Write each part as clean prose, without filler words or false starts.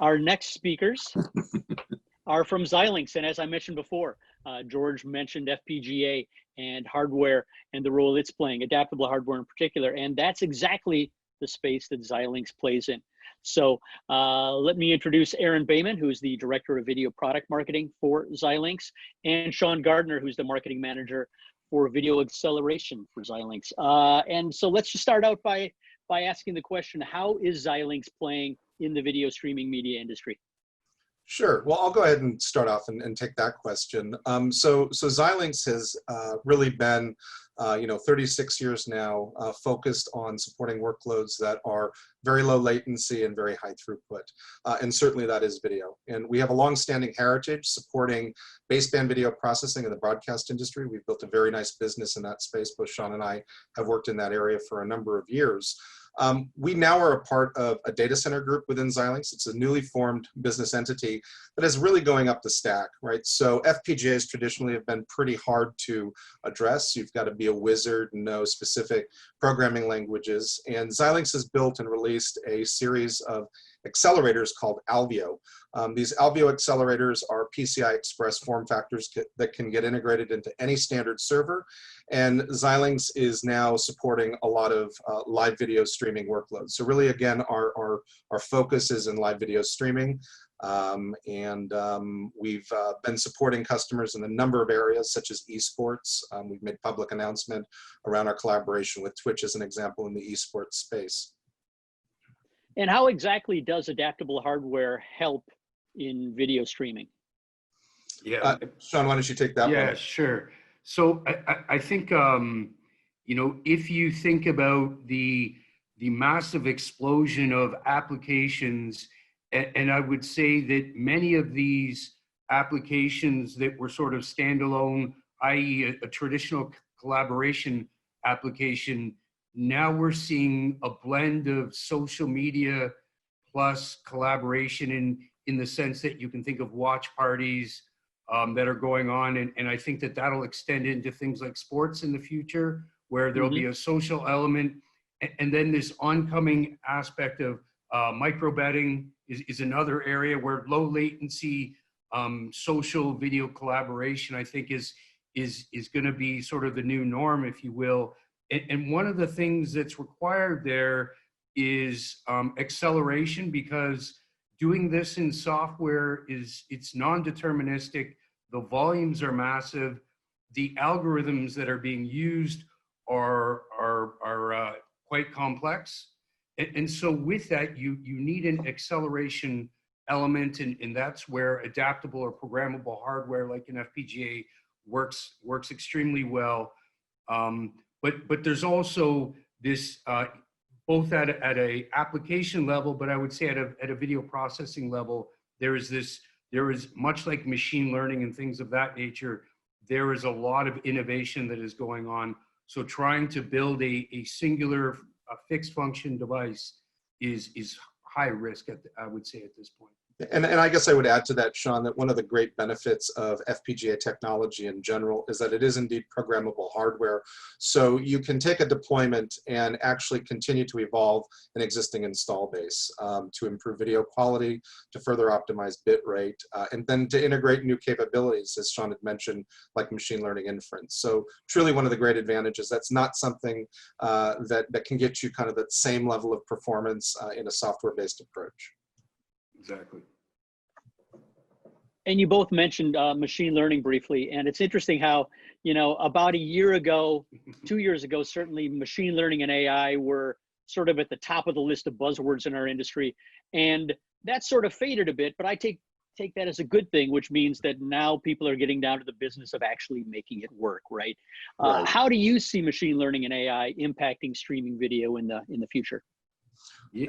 Our next speakers are from Xilinx, and as I mentioned before, George mentioned FPGA and hardware and the role it's playing, adaptable hardware in particular, and that's exactly the space that Xilinx plays in. So let me introduce Aaron Behman, who's the Director of Video Product Marketing for Xilinx, and Sean Gardner, who's the Marketing Manager for Video Acceleration for Xilinx. And so let's just start out by asking the question, how is Xilinx playing in the video streaming media industry? Sure. Well, I'll go ahead and start off and take that question. So Xilinx has really been, 36 years now, focused on supporting workloads that are very low latency and very high throughput. And certainly that is video. And we have a long-standing heritage supporting baseband video processing in the broadcast industry. We've built a very nice business in that space. Both Sean and I have worked in that area for a number of years. We now are a part of a data center group within Xilinx. It's a newly formed business entity that is really going up the stack, right? So FPGAs traditionally have been pretty hard to address. You've got to be a wizard and know specific programming languages. And Xilinx has built and released a series of accelerators called Alveo. These Alveo accelerators are PCI Express form factors that can get integrated into any standard server. And Xilinx is now supporting a lot of live video streaming workloads. So really, again, our focus is in live video streaming. We've been supporting customers in a number of areas, such as esports. We've made public announcement around our collaboration with Twitch as an example in the esports space. And how exactly does adaptable hardware help in video streaming? Yeah, Sean, why don't you take that one? Yeah, sure. So I think, if you think about the massive explosion of applications, and I would say that many of these applications that were sort of standalone, i.e. a traditional collaboration application, now we're seeing a blend of social media plus collaboration in the sense that you can think of watch parties that are going on. And I think that that'll extend into things like sports in the future, where there'll be a social element. And then this oncoming aspect of micro betting is another area where low latency social video collaboration, I think is going to be sort of the new norm, if you will. And one of the things that's required there is acceleration, because doing this in software it's non-deterministic. The volumes are massive. The algorithms that are being used are quite complex. And so with that, you need an acceleration element, and that's where adaptable or programmable hardware like an FPGA works extremely well. But there's also this, both at a application level, but I would say at a video processing level, there is much like machine learning and things of that nature, there is a lot of innovation that is going on. So trying to build a singular fixed function device is high risk, I would say, at this point. And I guess I would add to that, Sean, that one of the great benefits of FPGA technology in general is that it is indeed programmable hardware. So you can take a deployment and actually continue to evolve an existing install base to improve video quality, to further optimize bit rate, and then to integrate new capabilities, as Sean had mentioned, like machine learning inference. So truly one of the great advantages. That's not something that can get you kind of that same level of performance in a software-based approach. Exactly. And you both mentioned machine learning briefly, and it's interesting how, about a year ago, 2 years ago, certainly machine learning and AI were sort of at the top of the list of buzzwords in our industry, and that sort of faded a bit, but I take that as a good thing, which means that now people are getting down to the business of actually making it work, right? Right. How do you see machine learning and AI impacting streaming video in the future?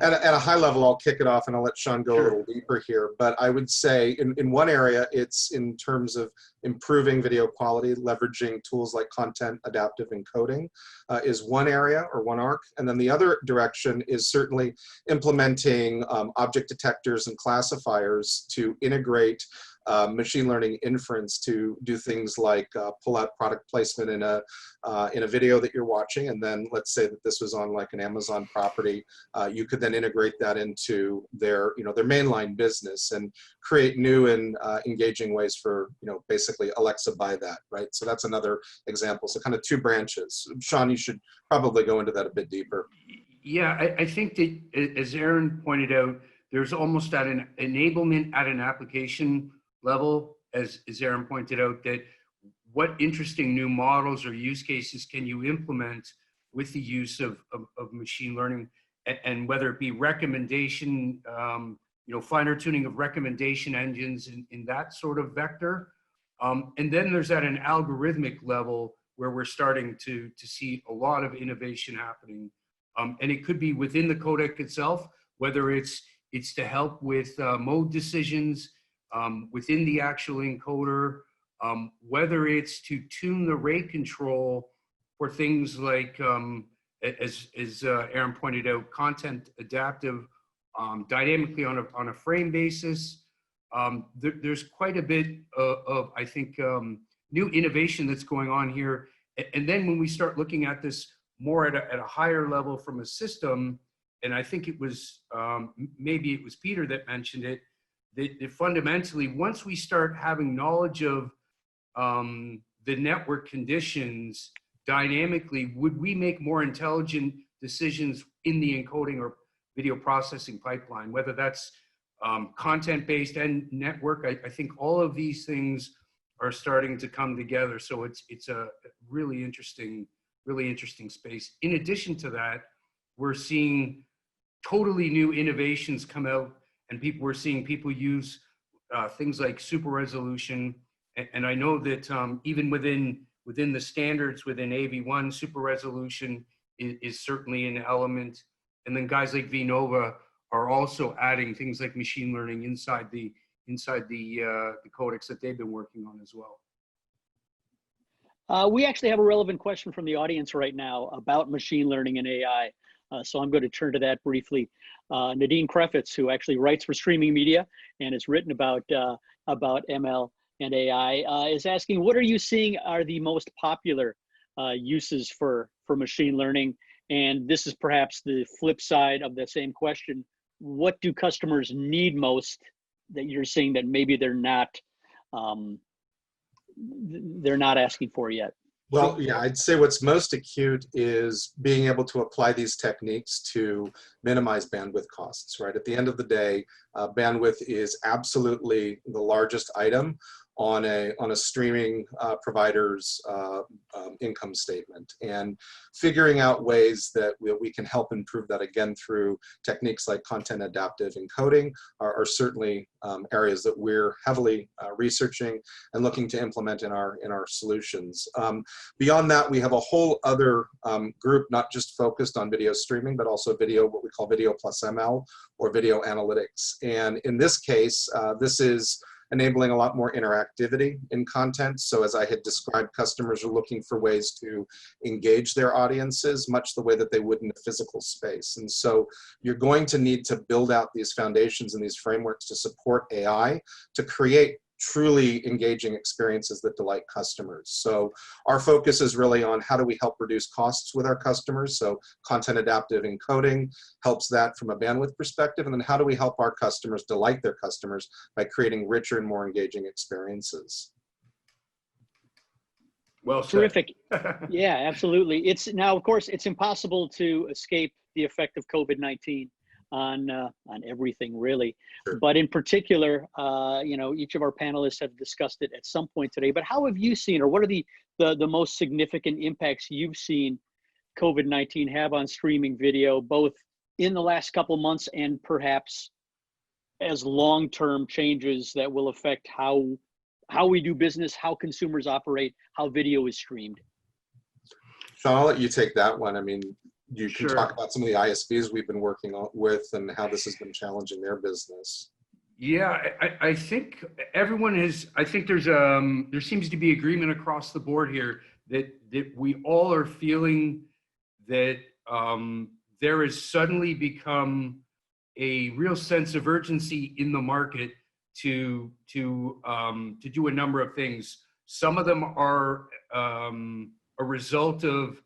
At a high level, I'll kick it off and I'll let Sean go a little deeper here. But I would say in one area, it's in terms of improving video quality, leveraging tools like content adaptive encoding is one area or one arc. And then the other direction is certainly implementing object detectors and classifiers to integrate machine learning inference to do things like pull out product placement in a video that you're watching, and then let's say that this was on like an Amazon property, you could then integrate that into their, their mainline business and create new and engaging ways for, basically Alexa buy that, right? So that's another example. So kind of two branches. Sean, you should probably go into that a bit deeper. Yeah, I think that, as Aaron pointed out, there's almost at an enablement at an application level, as Aaron pointed out, that what interesting new models or use cases can you implement with the use of machine learning, and whether it be recommendation, finer tuning of recommendation engines in that sort of vector. And then there's at an algorithmic level where we're starting to see a lot of innovation happening. And it could be within the codec itself, whether it's to help with mode decisions within the actual encoder, whether it's to tune the rate control for things like, as Aaron pointed out, content adaptive, dynamically on a frame basis. There's quite a bit of I think, new innovation that's going on here. And then when we start looking at this more at a higher level from a system, and I think it was, maybe it was Peter that mentioned it, that fundamentally, once we start having knowledge of the network conditions dynamically, would we make more intelligent decisions in the encoding or video processing pipeline, whether that's content-based and network? I think all of these things are starting to come together. So it's a really interesting space. In addition to that, we're seeing totally new innovations come out, and we're seeing people use things like super resolution. And I know that even within the standards within AV1, super resolution is certainly an element. And then guys like vNova are also adding things like machine learning inside the codecs that they've been working on as well. We actually have a relevant question from the audience right now about machine learning and AI. So I'm going to turn to that briefly. Nadine Krefitz, who actually writes for Streaming Media and has written about ML and AI, is asking, what are you seeing are the most popular uses for machine learning? And this is perhaps the flip side of the same question. What do customers need most that you're seeing that maybe they're not asking for yet? Well, yeah, I'd say what's most acute is being able to apply these techniques to minimize bandwidth costs, right? At the end of the day, bandwidth is absolutely the largest item on a streaming provider's income statement, and figuring out ways that we can help improve that, again through techniques like content adaptive encoding, are certainly areas that we're heavily researching and looking to implement in our solutions. Beyond that, we have a whole other group not just focused on video streaming, but also video, what we call video plus ML, or video analytics. And in this case, this is enabling a lot more interactivity in content. So as I had described, customers are looking for ways to engage their audiences much the way that they would in a physical space. And so you're going to need to build out these foundations and these frameworks to support AI to create truly engaging experiences that delight customers. So our focus is really on how do we help reduce costs with our customers. So content adaptive encoding helps that from a bandwidth perspective. And then how do we help our customers delight their customers by creating richer and more engaging experiences. Well said. Terrific. Yeah, absolutely. It's now, of course, it's impossible to escape the effect of COVID-19 on everything, really. Sure. But in particular, each of our panelists have discussed it at some point today. But how have you seen, or what are the most significant impacts you've seen COVID-19 have on streaming video, both in the last couple of months and perhaps as long-term changes that will affect how we do business, how consumers operate, how video is streamed? Sean, I'll let you take that one. I mean, you can Sure. talk about some of the ISVs we've been working with and how this has been challenging their business. Yeah, I think everyone is, I think there seems to be agreement across the board here that we all are feeling that there has suddenly become a real sense of urgency in the market to do a number of things. Some of them are a result of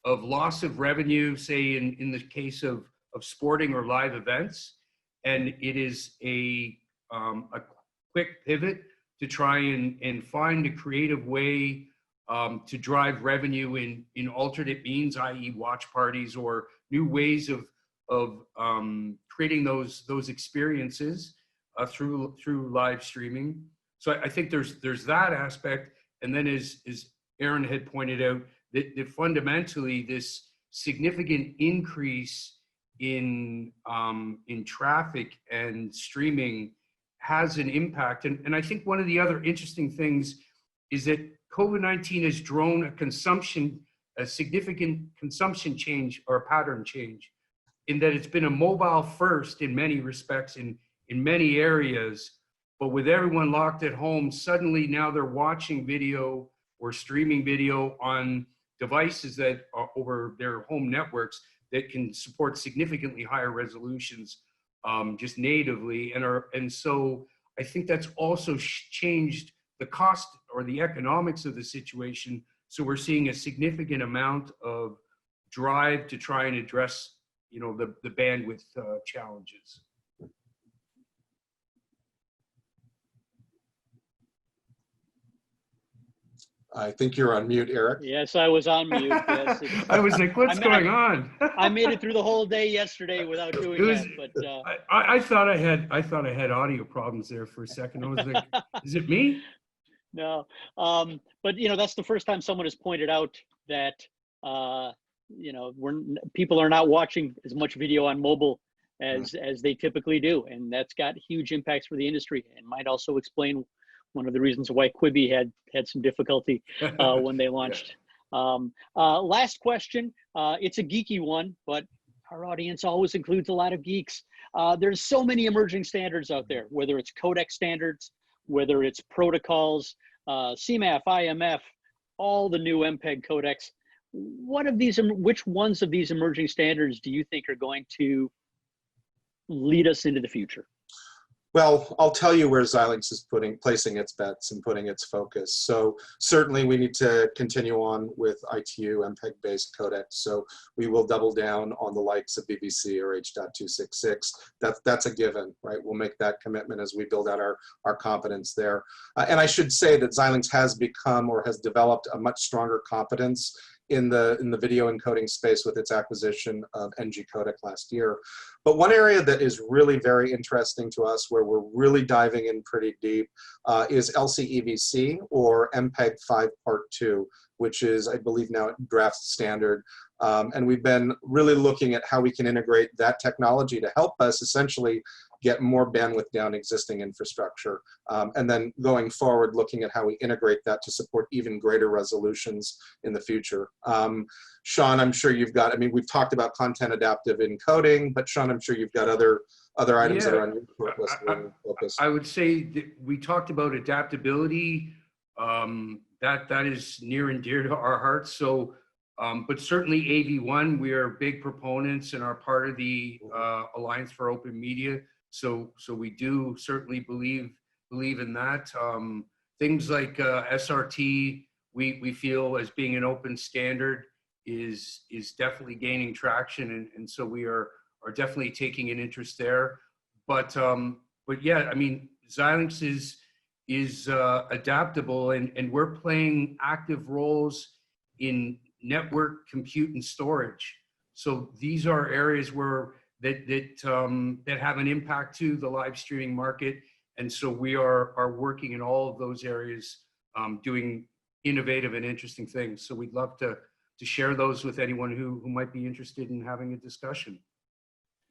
loss of revenue, say in the case of sporting or live events. And it is a quick pivot to try and find a creative way to drive revenue in alternate means, i.e. watch parties or new ways of creating those experiences through live streaming. So I think there's that aspect. And then as Aaron had pointed out, that fundamentally this significant increase in traffic and streaming has an impact. And I think one of the other interesting things is that COVID-19 has drawn a significant consumption change or a pattern change, in that it's been a mobile first in many respects in many areas, but with everyone locked at home, suddenly now they're watching video or streaming video on devices that are over their home networks that can support significantly higher resolutions just natively. And so I think that's also changed the cost or the economics of the situation. So we're seeing a significant amount of drive to try and address, the bandwidth challenges. I think you're on mute, Eric. Yes, I was on mute. Yes, I was like, what's going on? I made it through the whole day yesterday without doing that. But I thought I had audio problems there for a second. I was like, is it me? No, but that's the first time someone has pointed out that people are not watching as much video on mobile as they typically do, and that's got huge impacts for the industry, and might also explain one of the reasons why Quibi had some difficulty when they launched. Yeah. Last question. It's a geeky one, but our audience always includes a lot of geeks. There's so many emerging standards out there, whether it's codec standards, whether it's protocols, CMAF, IMF, all the new MPEG codecs. Which ones of these emerging standards do you think are going to lead us into the future? Well, I'll tell you where Xilinx is placing its bets and putting its focus. So certainly we need to continue on with ITU MPEG-based codecs. So we will double down on the likes of BBC or H.266. That's a given, right? We'll make that commitment as we build out our competence there. And I should say that Xilinx has become or has developed a much stronger competence in the video encoding space with its acquisition of NG Codec last year. But one area that is really very interesting to us, where we're really diving in pretty deep, is LCEVC, or MPEG 5 Part 2, which is, I believe, now draft standard. And we've been really looking at how we can integrate that technology to help us essentially get more bandwidth down existing infrastructure. And then going forward, looking at how we integrate that to support even greater resolutions in the future. Sean, I'm sure you've got, we've talked about content adaptive encoding, but Sean, I'm sure you've got other items that are on your list. I would say that we talked about adaptability. That is near and dear to our hearts. So, but certainly AV1, we are big proponents and are part of the Alliance for Open Media. So we do certainly believe in that. Things like SRT, we feel as being an open standard is definitely gaining traction, and so we are definitely taking an interest there. But yeah, Xilinx is adaptable, and we're playing active roles in network, compute, and storage. So these are areas where that have an impact to the live streaming market, and so we are working in all of those areas, doing innovative and interesting things. So we'd love to share those with anyone who might be interested in having a discussion.